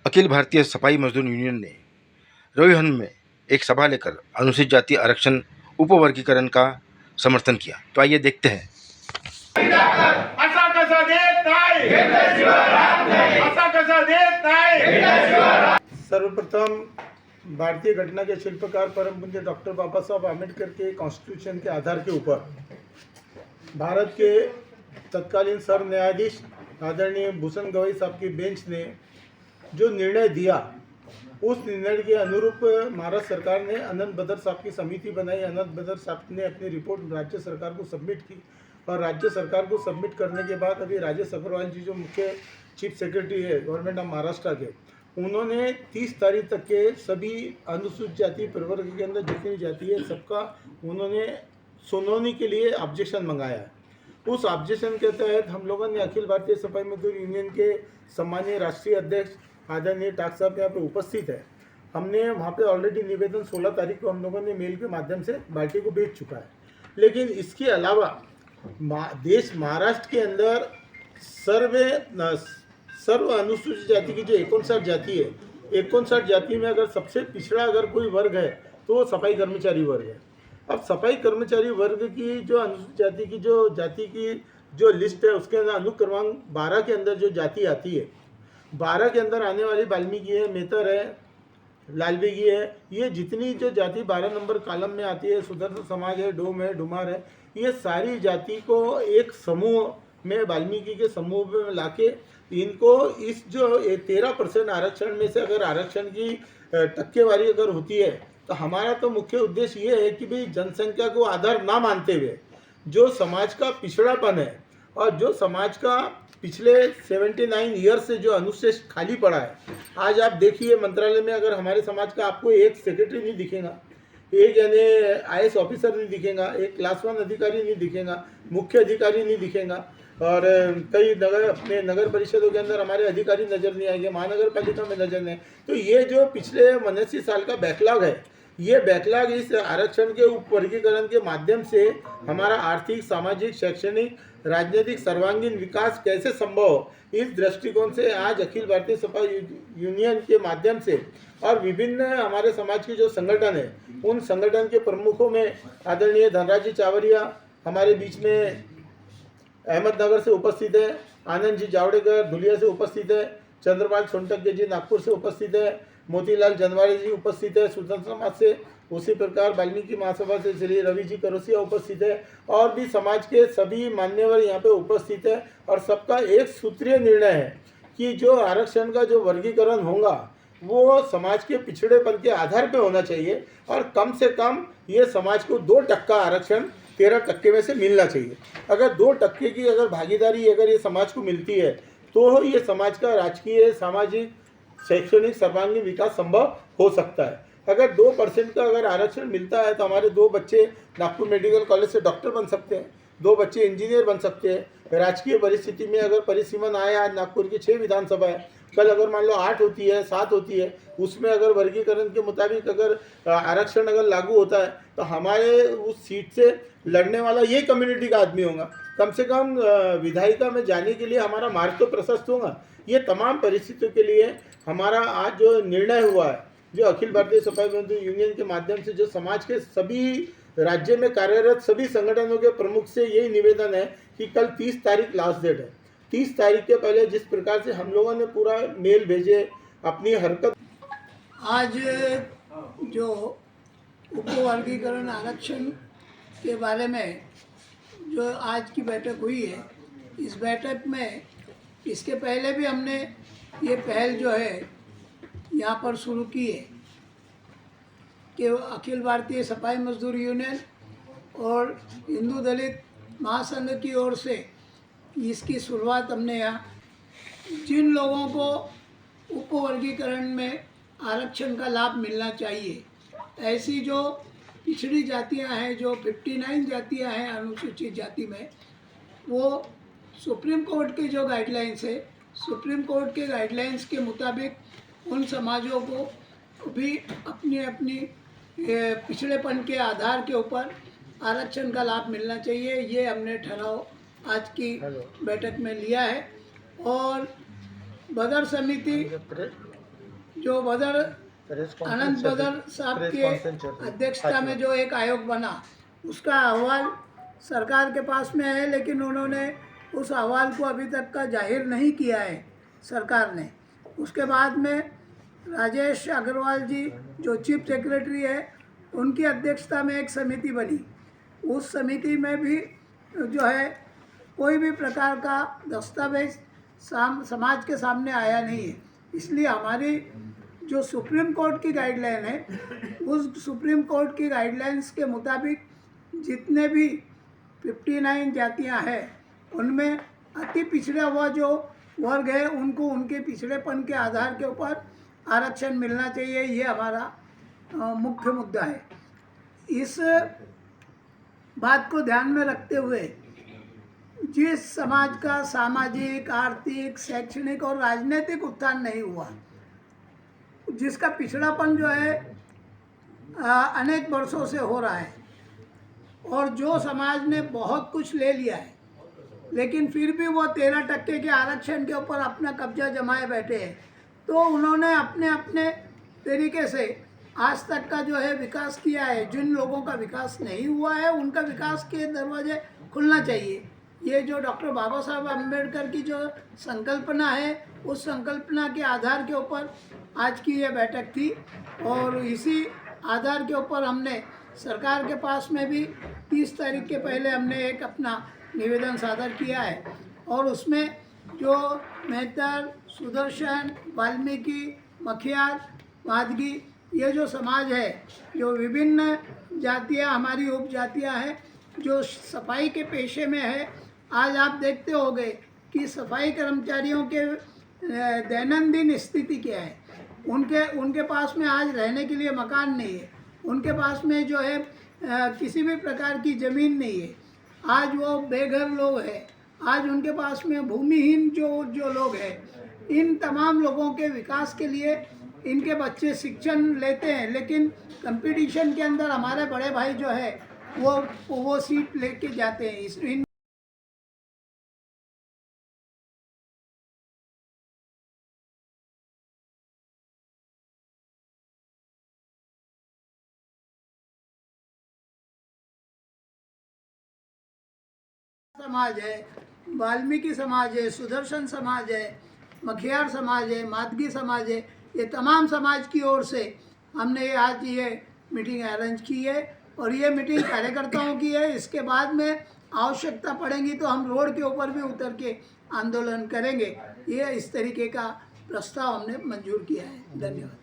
अखिल भारतीय सफाई मजदूर यूनियन ने रोहिहन में एक सभा लेकर अनुसूचित जाति आरक्षण उपवर्गीकरण का समर्थन किया। तो आइए देखते हैं। असा कसा देत नाही। सर्वप्रथम भारतीय घटना के शिल्पकार परम पूज्य डॉक्टर बाबा साहब आम्बेडकर के कॉन्स्टिट्यूशन के आधार के ऊपर भारत के तत्कालीन सर्व न्यायाधीश आदरणीय भूषण गवई साहब की बेंच ने जो निर्णय दिया, उस निर्णय के अनुरूप महाराष्ट्र सरकार ने अनंत बदर साहब की समिति बनाई। अनंत बदर साहब ने अपनी रिपोर्ट राज्य सरकार को सबमिट की और राज्य सरकार को सबमिट करने के बाद अभी राजेश अग्रवाल जी जो मुख्य चीफ सेक्रेटरी है गवर्नमेंट ऑफ महाराष्ट्र के, उन्होंने 30 तारीख तक के सभी अनुसूचित जाति प्रवर्ग के अंदर जितनी जाति है सबका उन्होंने सुनवाई के लिए ऑब्जेक्शन मंगाया है। उस ऑब्जेक्शन के तहत हम लोगों ने अखिल भारतीय सफाई मजदूर यूनियन के सम्मानीय राष्ट्रीय अध्यक्ष आदरणीय टाक साहब यहाँ पे उपस्थित है। हमने वहाँ पे ऑलरेडी निवेदन 16 तारीख को हम लोगों ने मेल के माध्यम से पार्टी को भेज चुका है। लेकिन इसके अलावा देश महाराष्ट्र के अंदर सर्व अनुसूचित जाति की जो 59 जाति है, 59 जाति में अगर सबसे पिछड़ा अगर कोई वर्ग है तो वो सफाई कर्मचारी वर्ग है। अब सफाई कर्मचारी वर्ग की जो अनुसूचित जाति की जो लिस्ट है उसके अंदर अनुक्रमांक 12 के अंदर जो जाति आती है, 12 के अंदर आने वाली वाल्मीकि है, मेहतर है, लालबेगी है, ये जितनी जो जाति 12 नंबर कॉलम में आती है, सुदर्शन समाज है, डोम है, डुमार है, ये सारी जाति को एक समूह में वाल्मीकि के समूह में लाके इनको इस जो 13% आरक्षण में से अगर आरक्षण की टक्केवारी अगर होती है तो हमारा तो मुख्य उद्देश्य ये है कि भाई जनसंख्या को आधार ना मानते हुए जो समाज का पिछड़ापन है और जो समाज का पिछले 79 ईयर से जो अनुशेष खाली पड़ा है, आज आप देखिए मंत्रालय में अगर हमारे समाज का आपको एक सेक्रेटरी नहीं दिखेगा, एक यानी IAS ऑफिसर नहीं दिखेगा, एक क्लास 1 अधिकारी नहीं दिखेगा, मुख्य अधिकारी नहीं दिखेगा और कई अपने नगर परिषदों के अंदर हमारे अधिकारी नज़र नहीं आएंगे, महानगर पालिका में नज़र नहीं। तो ये जो पिछले 89 साल का बैकलॉग है, ये बैकलॉग इस आरक्षण के उपवर्गीकरण के माध्यम से हमारा आर्थिक, सामाजिक, शैक्षणिक, राजनीतिक सर्वांगीण विकास कैसे संभव हो, इस दृष्टिकोण से आज अखिल भारतीय सफाई यूनियन के माध्यम से और विभिन्न हमारे समाज के जो संगठन है, उन संगठन के प्रमुखों में आदरणीय धनराज जी चावरिया हमारे बीच में अहमदनगर से उपस्थित है, आनंद जी जावड़ेकर धुलिया से उपस्थित है, चंद्रपाल सोनटके जी नागपुर से उपस्थित है, मोतीलाल जनवाड़ी जी उपस्थित है स्वतंत्र समाज से, उसी प्रकार वाल्मीकि महासभा से श्री रवि जी करोसिया उपस्थित है और भी समाज के सभी मान्यवर यहाँ पे उपस्थित है। और सबका एक सूत्रीय निर्णय है कि जो आरक्षण का जो वर्गीकरण होगा वो समाज के पिछड़ेपन के आधार पे होना चाहिए और कम से कम ये समाज को 2% आरक्षण 13% में से मिलना चाहिए। अगर 2% की अगर भागीदारी अगर ये समाज को मिलती है तो ये समाज का राजकीय, सामाजिक, शैक्षणिक सर्वांगीण विकास संभव हो सकता है। अगर 2% का अगर आरक्षण मिलता है तो हमारे 2 बच्चे नागपुर मेडिकल कॉलेज से डॉक्टर बन सकते हैं, 2 बच्चे इंजीनियर बन सकते हैं। राजकीय परिस्थिति में अगर परिसीमन आए, आज नागपुर की 6 विधानसभा है, कल अगर मान लो 8 होती है, 7 होती है, उसमें अगर वर्गीकरण के मुताबिक अगर आरक्षण अगर लागू होता है तो हमारे उस सीट से लड़ने वाला ये कम्युनिटी का आदमी होगा। कम से कम विधायिका में जाने के लिए हमारा मार्ग तो प्रशस्त होगा। ये तमाम परिस्थितियों के लिए हमारा आज जो निर्णय हुआ है, जो अखिल भारतीय सफाई मजदूर यूनियन के माध्यम से जो समाज के सभी राज्य में कार्यरत सभी संगठनों के प्रमुख से यही निवेदन है कि कल 30 तारीख लास्ट डेट है। 30 तारीख के पहले जिस प्रकार से हम लोगों ने पूरा मेल भेजे अपनी हरकत, आज जो उपवर्गीकरण आरक्षण के बारे में जो आज की बैठक हुई है, इस बैठक में इसके पहले भी हमने ये पहल जो है यहाँ पर शुरू की है कि अखिल भारतीय सफाई मजदूर यूनियन और हिंदू दलित महासंघ की ओर से इसकी शुरुआत हमने यहाँ, जिन लोगों को उपवर्गीकरण में आरक्षण का लाभ मिलना चाहिए, ऐसी जो पिछड़ी जातियां हैं, जो 59 जातियां हैं अनुसूचित जाति में, वो सुप्रीम कोर्ट के जो गाइडलाइंस है, सुप्रीम कोर्ट के गाइडलाइंस के मुताबिक उन समाजों को भी अपनी अपनी पिछड़ेपन के आधार के ऊपर आरक्षण का लाभ मिलना चाहिए। ये हमने ठहराव आज की बैठक में लिया है और बदर समिति जो आनंद बदर साहब के अध्यक्षता में जो एक आयोग बना, उसका अहवाल सरकार के पास में है, लेकिन उन्होंने उस अहवाल को अभी तक का जाहिर नहीं किया है सरकार ने। उसके बाद में राजेश अग्रवाल जी जो चीफ सेक्रेटरी है, उनकी अध्यक्षता में एक समिति बनी। उस समिति में भी जो है कोई भी प्रकार का दस्तावेज समाज के सामने आया नहीं है। इसलिए हमारी जो सुप्रीम कोर्ट की गाइडलाइन है, उस सुप्रीम कोर्ट की गाइडलाइंस के मुताबिक जितने भी 59 जातियां हैं, उनमें अति पिछड़ा हुआ जो वर्ग है, उनको उनके पिछड़ेपन के आधार के ऊपर आरक्षण मिलना चाहिए। ये हमारा मुख्य मुद्दा है। इस बात को ध्यान में रखते हुए जिस समाज का सामाजिक, आर्थिक, शैक्षणिक और राजनीतिक उत्थान नहीं हुआ, जिसका पिछड़ापन जो है अनेक वर्षों से हो रहा है, और जो समाज ने बहुत कुछ ले लिया है, लेकिन फिर भी वो 13% के आरक्षण के ऊपर अपना कब्जा जमाए बैठे हैं, तो उन्होंने अपने अपने तरीके से आज तक का जो है विकास किया है। जिन लोगों का विकास नहीं हुआ है, उनका विकास के दरवाजे खुलना चाहिए। ये जो डॉक्टर बाबा साहब अम्बेडकर की जो संकल्पना है, उस संकल्पना के आधार के ऊपर आज की ये बैठक थी, और इसी आधार के ऊपर हमने सरकार के पास में भी 30 तारीख के पहले हमने एक अपना निवेदन सादर किया है, और उसमें जो मेहतर, सुदर्शन, वाल्मीकि, मखियार, मादगी, ये जो समाज है, जो विभिन्न जातियाँ हमारी उपजातियाँ हैं, जो सफाई के पेशे में है, आज आप देखते होंगे कि सफाई कर्मचारियों के दैनंदिन स्थिति क्या है। उनके पास में आज रहने के लिए मकान नहीं है, उनके पास में जो है किसी भी प्रकार की ज़मीन नहीं है। आज वो बेघर लोग हैं, आज उनके पास में भूमिहीन जो लोग हैं। इन तमाम लोगों के विकास के लिए इनके बच्चे शिक्षण लेते हैं, लेकिन कंपटीशन के अंदर हमारे बड़े भाई जो है वो सीट लेके जाते हैं। इस समाज है, वाल्मीकि समाज है, सुदर्शन समाज है, मखियार समाज है, मादगी समाज है, ये तमाम समाज की ओर से हमने आज ये मीटिंग अरेंज की है, और ये मीटिंग कार्यकर्ताओं की है। इसके बाद में आवश्यकता पड़ेगी तो हम रोड के ऊपर भी उतर के आंदोलन करेंगे। ये इस तरीके का प्रस्ताव हमने मंजूर किया है। धन्यवाद।